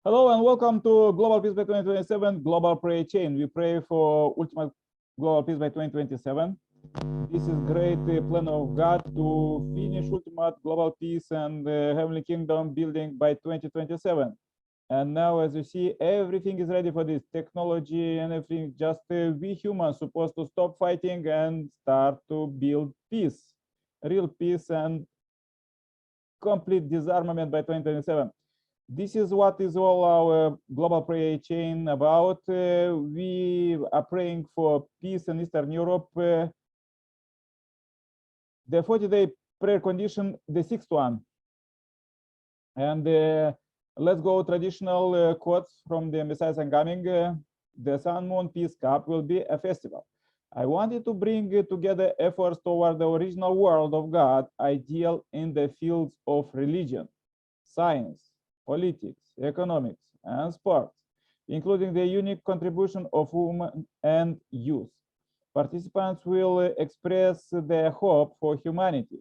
Hello and welcome to Global Peace by 2027 Global Prayer Chain. We pray for ultimate global peace by 2027. This is great plan of God to finish ultimate global peace and heavenly kingdom building by 2027. And now, as you see, everything is ready for this technology and everything. Just we humans supposed to stop fighting and start to build peace, real peace and complete disarmament by 2027. This is what is all our global prayer chain about. We are praying for peace in Eastern Europe. The 40-day prayer condition, the sixth one. And let's go traditional quotes from the Messiah coming. The Sun Moon Peace Cup will be a festival. I wanted to bring together efforts toward the original world of God, ideal in the fields of religion, science, politics, economics, and sports, including the unique contribution of women and youth. Participants will express their hope for humanity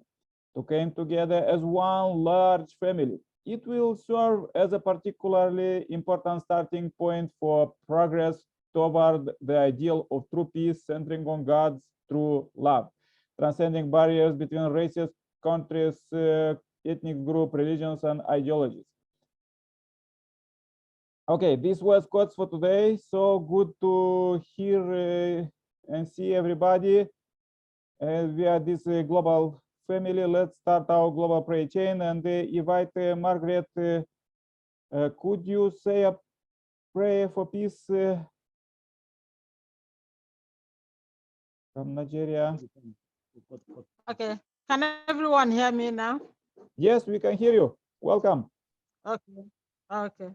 to come together as one large family. It will serve as a particularly important starting point for progress toward the ideal of true peace centering on God's true love, transcending barriers between races, countries, ethnic groups, religions, and ideologies. Okay, this was quotes for today. So good to hear and see everybody. We are this global family. Let's start our global prayer chain and invite Margaret. Could you say a prayer for peace from Nigeria? Okay, can everyone hear me now? Yes, we can hear you. Welcome. Okay, okay.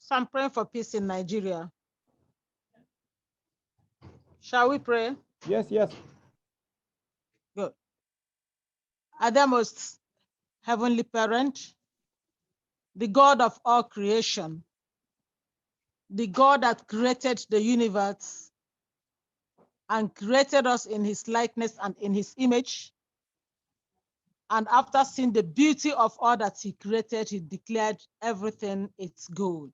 So I'm praying for peace in Nigeria. Shall we pray? Yes, yes. Good. Our dear most heavenly parent, the God of all creation, the God that created the universe and created us in his likeness and in his image. And after seeing the beauty of all that he created, he declared everything it's good.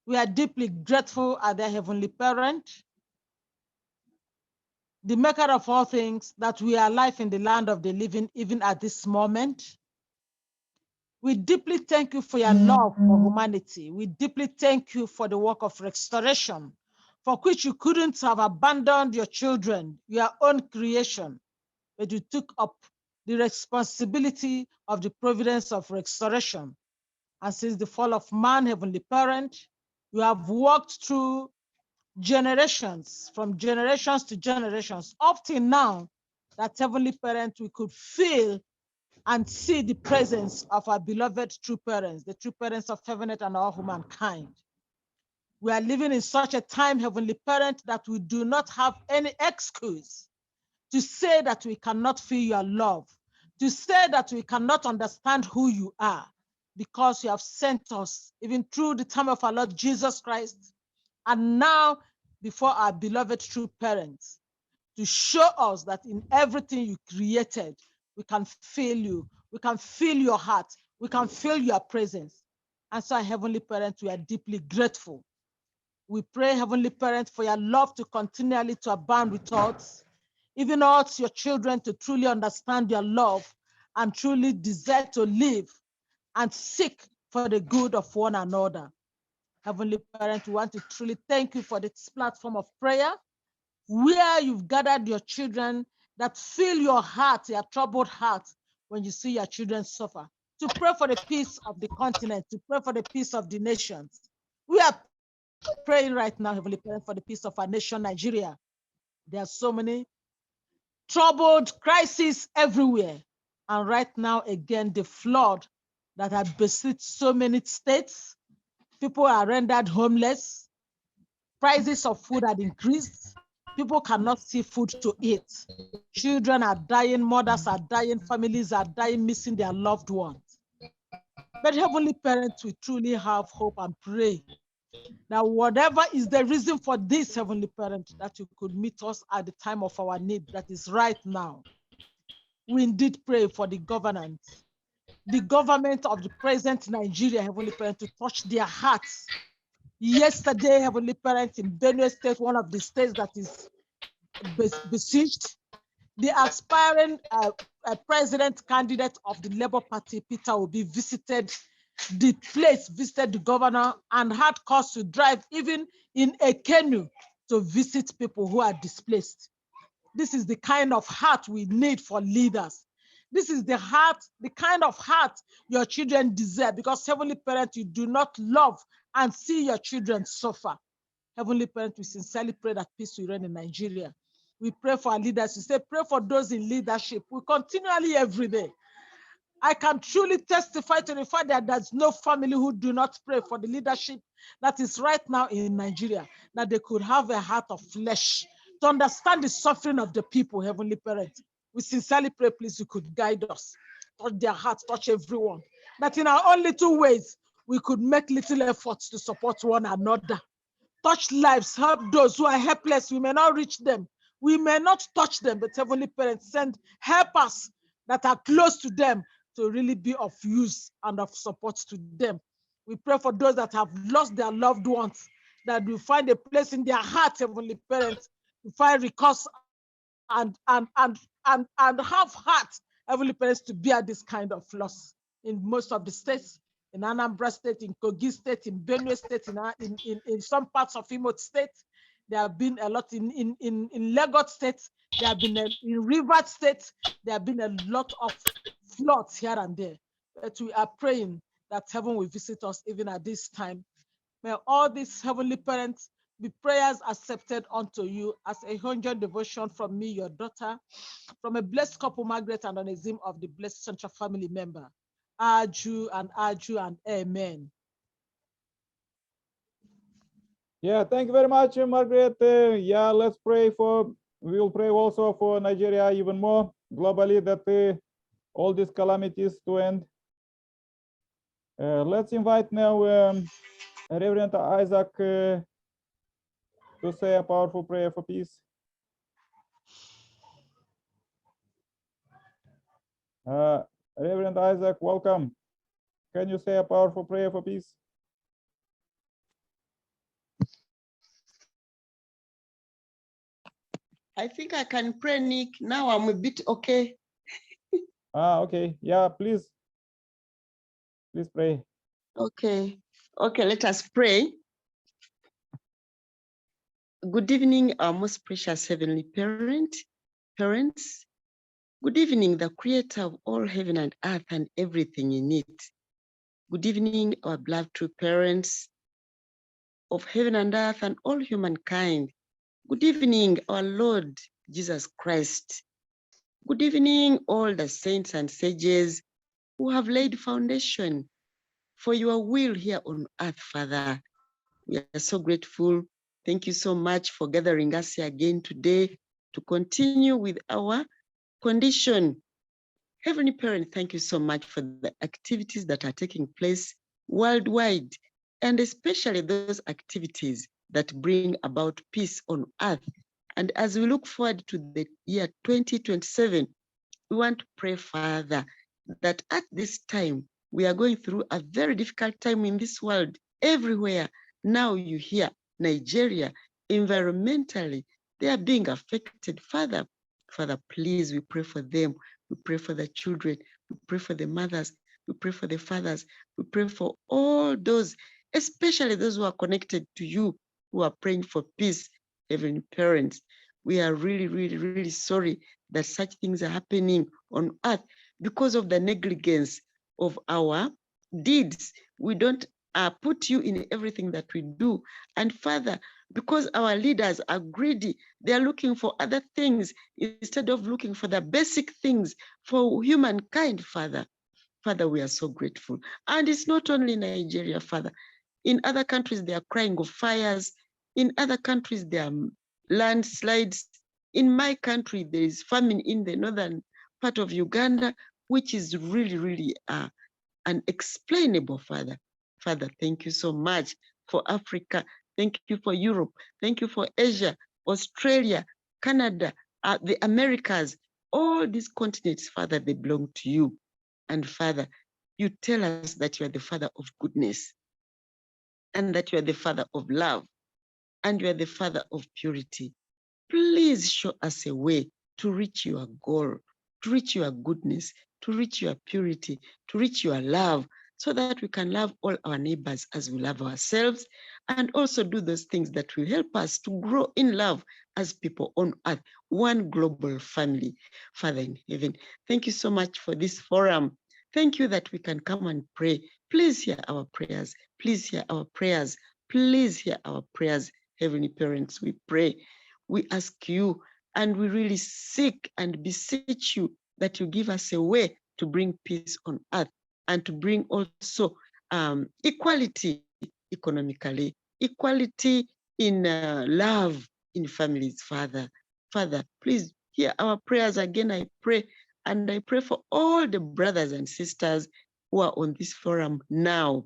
We are deeply grateful at their heavenly parent, the maker of all things, that we are alive in the land of the living, even at this moment. We deeply thank you for your love for humanity. We deeply thank you for the work of restoration, for which you couldn't have abandoned your children, your own creation, but you took up the responsibility of the providence of restoration. And since the fall of man, heavenly parent, you have walked through generations, from generations to generations, up till now, that heavenly parent, we could feel and see the presence of our beloved true parents, the true parents of heaven and all humankind. We are living in such a time, heavenly parent, that we do not have any excuse to say that we cannot feel your love, to say that we cannot understand who you are, because you have sent us, even through the time of our Lord Jesus Christ, and now before our beloved true parents, to show us that in everything you created, we can feel you, we can feel your heart, we can feel your presence. And so, Heavenly Parent, we are deeply grateful. We pray, Heavenly Parent, for your love to continually to abound with us, even us, your children, to truly understand your love and truly desire to live and seek for the good of one another. Heavenly Parent, we want to truly thank you for this platform of prayer, where you've gathered your children that feel your heart, your troubled heart, when you see your children suffer, to pray for the peace of the continent, to pray for the peace of the nations. We are praying right now, Heavenly Parent, for the peace of our nation, Nigeria. There are so many troubled crises everywhere. And right now, again, the flood that had beset so many states, people are rendered homeless, prices of food had increased, people cannot see food to eat. Children are dying, mothers are dying, families are dying, missing their loved ones. But Heavenly Parents, we truly have hope and pray that whatever is the reason for this, Heavenly Parent, that you could meet us at the time of our need, that is right now. We indeed pray for the governance. the government of the present Nigeria, Heavenly Parent, to touch their hearts. Yesterday, Heavenly Parent, in Benue State, one of the states that is besieged, the aspiring president candidate of the Labour Party, Peae Obi, visited the place, visited the governor, and had cause to drive even in a canoe to visit people who are displaced. This is the kind of heart we need for leaders. This is the heart, the kind of heart your children deserve, because Heavenly Parent, you do not love and see your children suffer. Heavenly Parent, we sincerely pray that peace will reign in Nigeria. We pray for our leaders. We say, pray for those in leadership. We continually every day. I can truly testify to the fact that there's no family who do not pray for the leadership that is right now in Nigeria, that they could have a heart of flesh to understand the suffering of the people, Heavenly Parent. We sincerely pray, please, you could guide us, touch their hearts, touch everyone, that in our own little ways, we could make little efforts to support one another. Touch lives, help those who are helpless. We may not reach them. We may not touch them, but Heavenly Parents, send helpers that are close to them to really be of use and of support to them. We pray for those that have lost their loved ones, that will find a place in their heart, Heavenly Parents, to find recourse and have heart, Heavenly Parents, to bear this kind of loss. In most of the states, in Anambra State, in Kogi State, in Benue State, in some parts of Imo State, there have been a lot in Lagos State, there have been in Rivers State, there have been a lot of floods here and there. But we are praying that heaven will visit us even at this time. May all these Heavenly Parents be prayers accepted unto you as a 100 devotion from me, your daughter, from a blessed couple, Margaret and Onezim of the Blessed Central family member. Aju and amen. Yeah, thank you very much, Margaret. Yeah, let's pray for, we will pray also for Nigeria even more globally, that all these calamities to end. Let's invite now Reverend Isaac to say a powerful prayer for peace. Reverend Isaac, welcome. Can you say a powerful prayer for peace? I think I can pray, Nick. Now I'm a bit okay. Okay. Yeah, please. Please pray. Okay. Okay, let us pray. Good evening, our most precious heavenly parents. Good evening, the creator of all heaven and earth and everything in it. Good evening, our beloved true parents of heaven and earth and all humankind. Good evening, our Lord Jesus Christ. Good evening, all the saints and sages who have laid foundation for your will here on earth, Father. We are so grateful. Thank you so much for gathering us here again today to continue with our condition. Heavenly Parent, thank you so much for the activities that are taking place worldwide, and especially those activities that bring about peace on earth. And as we look forward to the year 2027, we want to pray, Father, that at this time, we are going through a very difficult time in this world, everywhere. Now you hear Nigeria, environmentally, they are being affected. Father, please, we pray for them. We pray for the children. We pray for the mothers. We pray for the fathers. We pray for all those, especially those who are connected to you, who are praying for peace. Heavenly Parents, we are really, really, really sorry that such things are happening on earth because of the negligence of our deeds. We don't put you in everything that we do. And Father, because our leaders are greedy, they are looking for other things instead of looking for the basic things for humankind, Father. Father, we are so grateful. And it's not only Nigeria, Father. In other countries, they are crying of fires. In other countries, there are landslides. In my country, there is famine in the northern part of Uganda, which is really, really unexplainable, Father. Father, thank you so much for Africa. Thank you for Europe. Thank you for Asia, Australia, Canada, the Americas. All these continents, Father, they belong to you. And Father, You tell us that you are the Father of goodness, and that you are the Father of love, and you are the Father of purity. Please show us a way to reach your goal, to reach your goodness, to reach your purity, to reach your love, so that we can love all our neighbors as we love ourselves, and also do those things that will help us to grow in love as people on earth, one global family. Father in heaven, thank you so much for this forum. Thank you that we can come and pray. Please hear our prayers. Please hear our prayers. Please hear our prayers. Heavenly parents, we pray. We ask you, and we really seek and beseech you that you give us a way to bring peace on earth, and to bring also equality economically, equality in love in families, Father. Father, please hear our prayers again, I pray. And I pray for all the brothers and sisters who are on this forum now,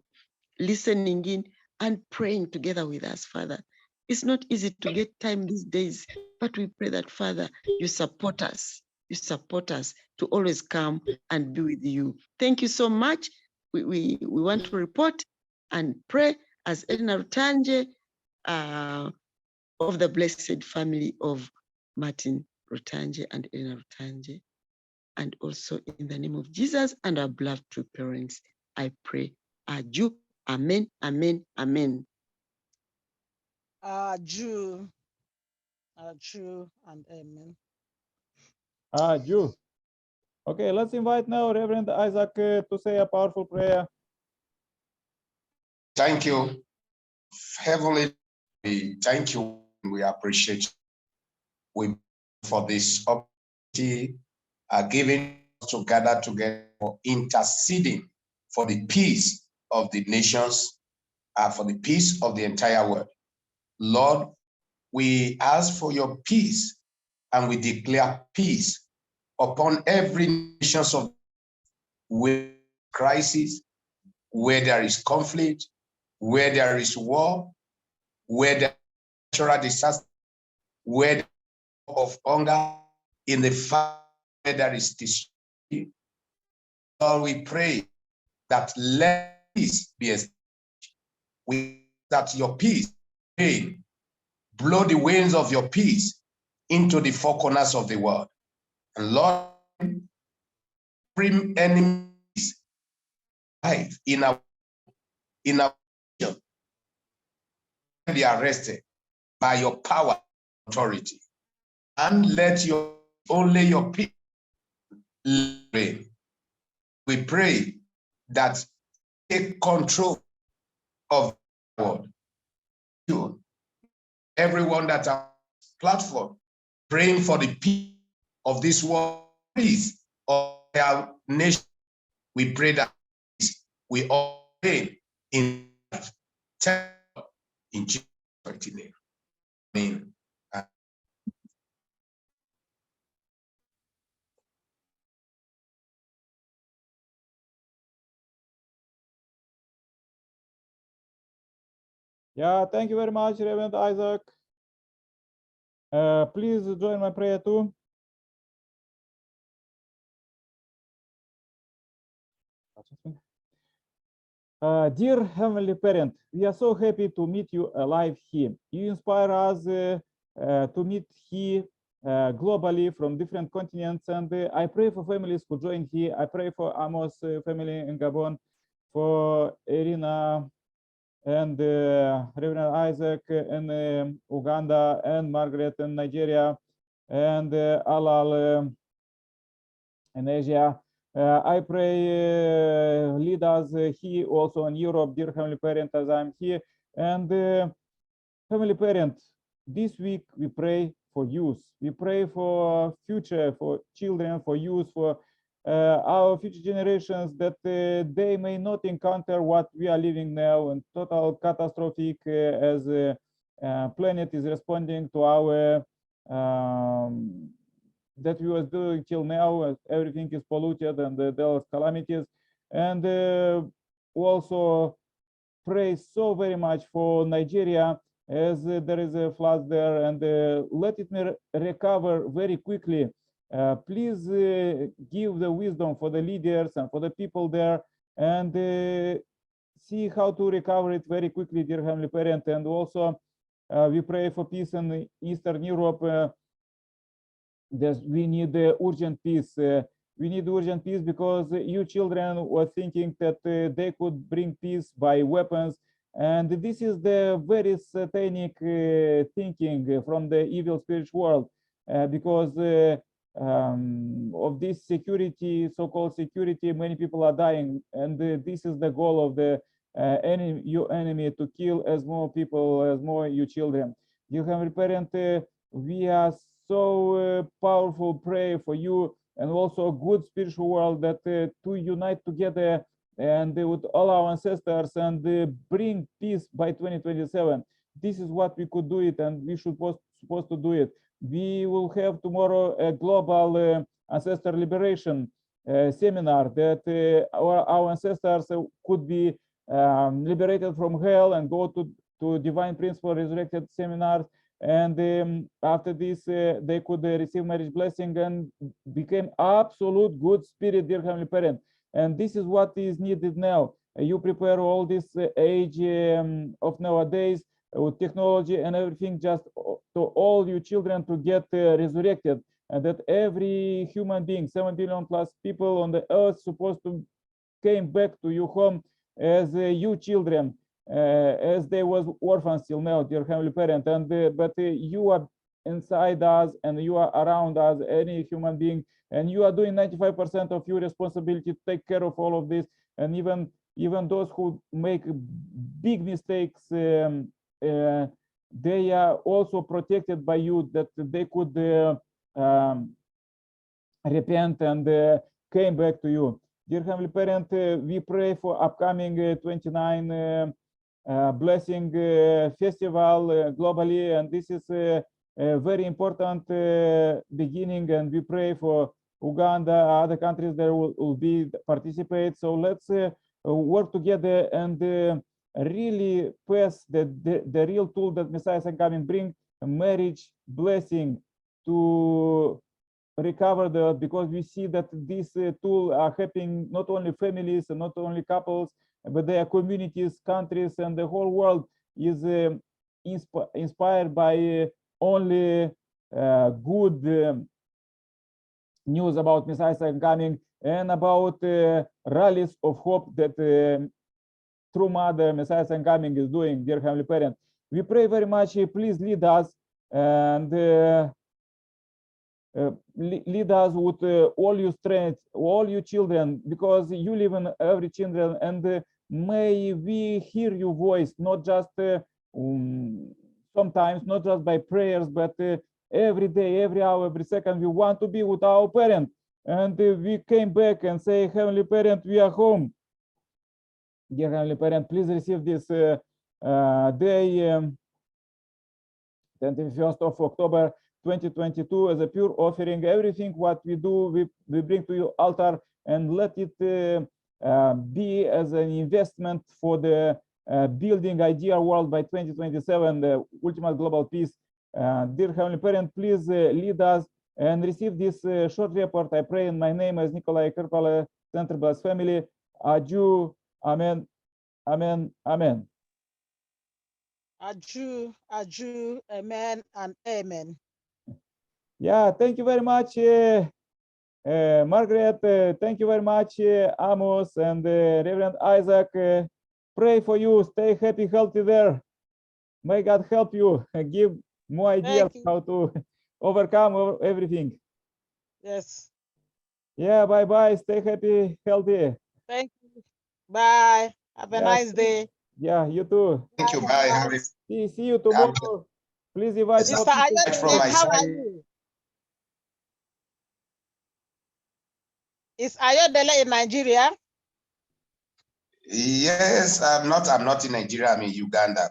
listening in and praying together with us, Father. It's not easy to get time these days, but we pray that, Father, you support us. You support us to always come and be with you. Thank you so much. We want to report and pray as Elena Rutanje of the blessed family of Martin Rutanje and Elena Rutanje. And also in the name of Jesus and our beloved two parents, I pray. Aju, amen, amen, amen. Aju, and amen. Jew. Okay, let's invite now Reverend Isaac to say a powerful prayer. Thank you. Heavenly, thank you. We appreciate you. We for this opportunity given to gather together for interceding for the peace of the nations, for the peace of the entire world. Lord, we ask for your peace, and we declare peace upon every nation of where crisis, where there is conflict, where there is war, where there is natural disaster, where there is of hunger, in the fire where there is destruction. Lord, we pray that let peace be established. That your peace reign. Blow the winds of your peace into the four corners of the world. And Lord, bring enemies life in our nation, be arrested by your power and authority. And let only your peace reign. We pray that take control of the world. You, everyone that on this platform, praying for the peace of this world, peace of our nation. We pray that we all pray in life. In Jesus' mighty name. Amen. Yeah, thank you very much, Reverend Isaac. Please join my prayer too. Dear Heavenly Parent, we are so happy to meet you alive here. You inspire us to meet here globally from different continents, and I pray for families who join here. I pray for Amos' family in Gabon, for Irina and Reverend Isaac in Uganda, and Margaret in Nigeria, and Alal in Asia. I pray lead us here also in Europe, dear Heavenly Parent, as I'm here. And Heavenly Parent, this week we pray for youth. We pray for future, for children, for youth, for our future generations, that they may not encounter what we are living now, and total catastrophic as the planet is responding to our that we was doing till now. Everything is polluted, and there are calamities. And also pray so very much for Nigeria, as there is a flood there, and let it recover very quickly. Please give the wisdom for the leaders and for the people there, and see how to recover it very quickly, dear Heavenly Parent. And also we pray for peace in Eastern Europe. We need urgent peace. We need urgent peace because you children were thinking that they could bring peace by weapons. And this is the very satanic thinking from the evil spiritual world, because of this security, so-called security, many people are dying. And this is the goal of the your enemy, to kill as more people, as more you children. Dear Heavenly Parent, we are so powerful prayer for you, and also a good spiritual world, that to unite together and with all our ancestors and bring peace by 2027. This is what we could do it, and we should supposed to do it. We will have tomorrow a global ancestor liberation seminar, that our ancestors could be liberated from hell and go to divine principle resurrected seminars. And after this, they could receive marriage blessing and became absolute good spirit, dear Heavenly Parent. And this is what is needed now. You prepare all this age of nowadays with technology and everything, just to all you children to get resurrected, and that every human being, 7 billion plus people on the earth, supposed to came back to your home as you children. As they was orphans till now, dear Heavenly Parent, and but you are inside us and you are around us, any human being, and you are doing 95% of your responsibility to take care of all of this. And even those who make big mistakes, they are also protected by you, that they could repent and came back to you. Dear Heavenly Parent, we pray for upcoming 29 blessing festival globally, and this is a very important beginning, and we pray for Uganda, other countries that will be participate. So let's work together and really pass the real tool that Messiah is coming, bring marriage blessing to recover the, because we see that this tool are helping not only families and not only couples, but their communities, countries, and the whole world is inspired by only good news about Messiah coming, and about rallies of hope that True Mother Messiah coming is doing, dear Heavenly Parent. We pray very much, please lead us, and lead us with all your strength, all you children, because you live in every children, and may we hear your voice, not just sometimes, not just by prayers, but every day, every hour, every second. We want to be with our parent, and we came back and say, Heavenly Parent, we are home. Dear Heavenly Parent, please receive this day, 21st of October 2022, as a pure offering. Everything what we do, we bring to your altar, and let it be as an investment for the building ideal world by 2027, the ultimate global peace. Dear Heavenly Parent, please lead us and receive this short report. I pray in my name as Nikolai Kirpala, Center Bless Family. Adieu. Amen. Amen. Amen. Adieu, adieu, amen, and amen. Yeah, thank you very much, Margaret. Thank you very much, Amos and Reverend Isaac. Pray for you. Stay happy, healthy there. May God help you. Give more ideas how to overcome everything. Yes. Yeah, bye-bye. Stay happy, healthy. Thank you. Bye. Have a nice day. Yeah, you too. Thank you. Bye. See you tomorrow. Please invite Yes, more Mr. people. from my Ayodele, how are side. you? Is Ayodele in Nigeria? Yes, I'm not in Nigeria, I'm in Uganda.